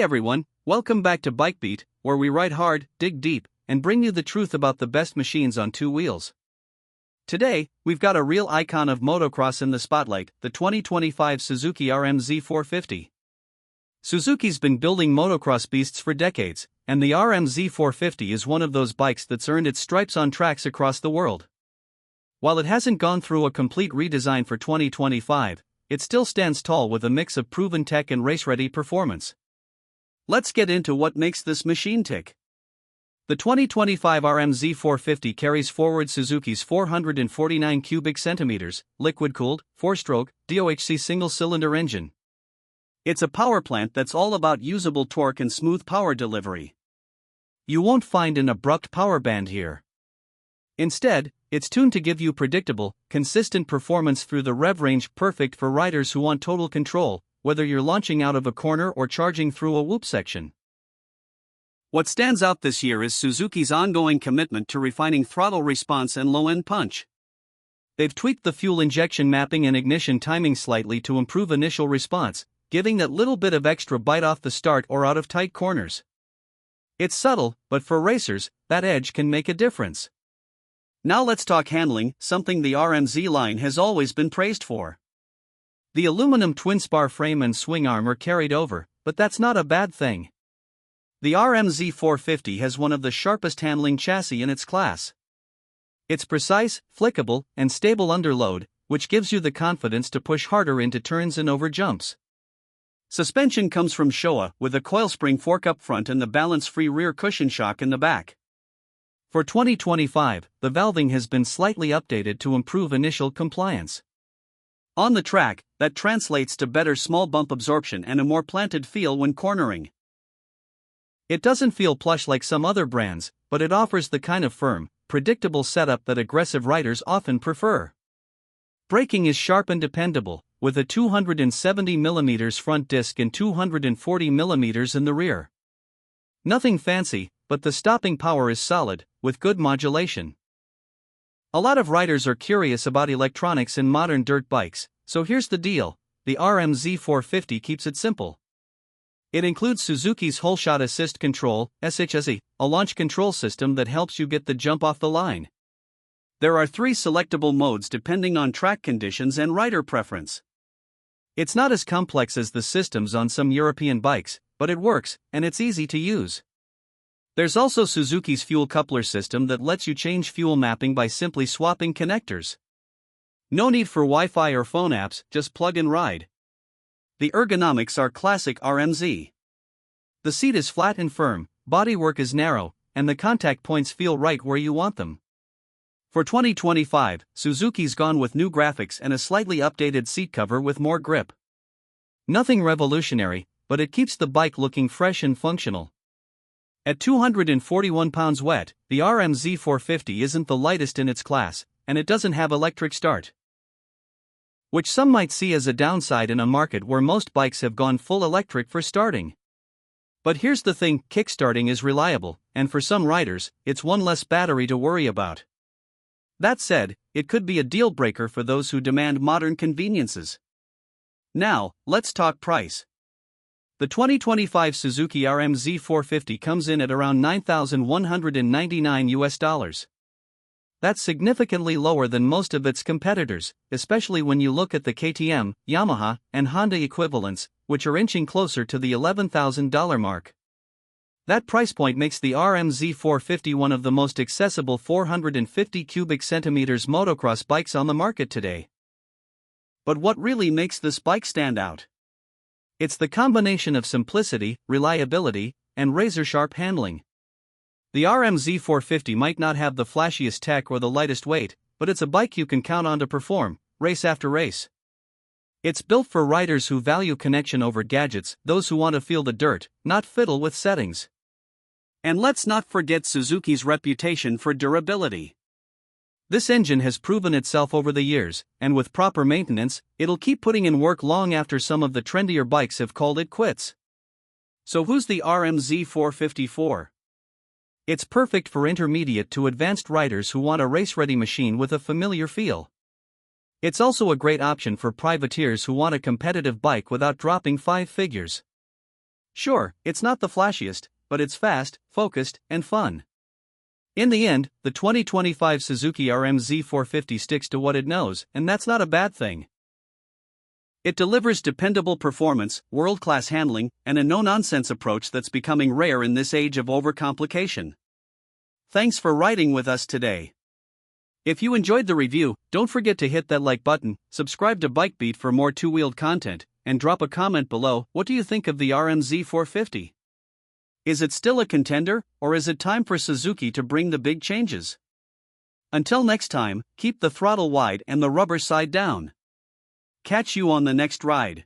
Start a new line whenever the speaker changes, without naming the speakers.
everyone, welcome back to BikeBeat, where we ride hard, dig deep, and bring you the truth about the best machines on two wheels. Today, we've got a real icon of motocross in the spotlight, the 2025 Suzuki RM-Z450. Suzuki's been building motocross beasts for decades, and the RM-Z450 is one of those bikes that's earned its stripes on tracks across the world. While it hasn't gone through a complete redesign for 2025, it still stands tall with a mix of proven tech and race-ready performance. Let's get into what makes this machine tick. The 2025 RM-Z450 carries forward Suzuki's 449 cubic centimeters, liquid-cooled, 4-stroke, DOHC single-cylinder engine. It's a power plant that's all about usable torque and smooth power delivery. You won't find an abrupt power band here. Instead, it's tuned to give you predictable, consistent performance through the rev range, perfect for riders who want total control, whether you're launching out of a corner or charging through a whoop section. What stands out this year is Suzuki's ongoing commitment to refining throttle response and low-end punch. They've tweaked the fuel injection mapping and ignition timing slightly to improve initial response, giving that little bit of extra bite off the start or out of tight corners. It's subtle, but for racers, that edge can make a difference. Now let's talk handling, something the RM-Z line has always been praised for. The aluminum twin-spar frame and swing arm are carried over, but that's not a bad thing. The RM-Z450 has one of the sharpest handling chassis in its class. It's precise, flickable, and stable under load, which gives you the confidence to push harder into turns and over jumps. Suspension comes from Showa, with a coil spring fork up front and the balance-free rear cushion shock in the back. For 2025, the valving has been slightly updated to improve initial compliance. On the track, that translates to better small bump absorption and a more planted feel when cornering. It doesn't feel plush like some other brands, but it offers the kind of firm, predictable setup that aggressive riders often prefer. Braking is sharp and dependable, with a 270mm front disc and 240mm in the rear. Nothing fancy, but the stopping power is solid, with good modulation. A lot of riders are curious about electronics in modern dirt bikes, so here's the deal: the RM-Z450 keeps it simple. It includes Suzuki's Holeshot Assist Control, SHSE, a launch control system that helps you get the jump off the line. There are 3 selectable modes depending on track conditions and rider preference. It's not as complex as the systems on some European bikes, but it works, and it's easy to use. There's also Suzuki's fuel coupler system that lets you change fuel mapping by simply swapping connectors. No need for Wi-Fi or phone apps, just plug and ride. The ergonomics are classic RM-Z. The seat is flat and firm, bodywork is narrow, and the contact points feel right where you want them. For 2025, Suzuki's gone with new graphics and a slightly updated seat cover with more grip. Nothing revolutionary, but it keeps the bike looking fresh and functional. At 241 pounds wet, the RM-Z450 isn't the lightest in its class, and it doesn't have electric start, which some might see as a downside in a market where most bikes have gone full electric for starting. But here's the thing: kickstarting is reliable, and for some riders, it's one less battery to worry about. That said, it could be a deal breaker for those who demand modern conveniences. Now, let's talk price. The 2025 Suzuki RM-Z450 comes in at around $9,199. That's significantly lower than most of its competitors, especially when you look at the KTM, Yamaha, and Honda equivalents, which are inching closer to the $11,000 mark. That price point makes the RM-Z450 one of the most accessible 450 cubic centimeters motocross bikes on the market today. But what really makes this bike stand out? It's the combination of simplicity, reliability, and razor-sharp handling. The RM-Z450 might not have the flashiest tech or the lightest weight, but it's a bike you can count on to perform, race after race. It's built for riders who value connection over gadgets, those who want to feel the dirt, not fiddle with settings. And let's not forget Suzuki's reputation for durability. This engine has proven itself over the years, and with proper maintenance, it'll keep putting in work long after some of the trendier bikes have called it quits. So who's the RM-Z450 for? It's perfect for intermediate to advanced riders who want a race-ready machine with a familiar feel. It's also a great option for privateers who want a competitive bike without dropping 5 figures. Sure, it's not the flashiest, but it's fast, focused, and fun. In the end, the 2025 Suzuki RM-Z450 sticks to what it knows, and that's not a bad thing. It delivers dependable performance, world-class handling, and a no-nonsense approach that's becoming rare in this age of overcomplication. Thanks for riding with us today. If you enjoyed the review, don't forget to hit that like button, subscribe to BikeBeat for more two-wheeled content, and drop a comment below. What do you think of the RM-Z450? Is it still a contender, or is it time for Suzuki to bring the big changes? Until next time, keep the throttle wide and the rubber side down. Catch you on the next ride.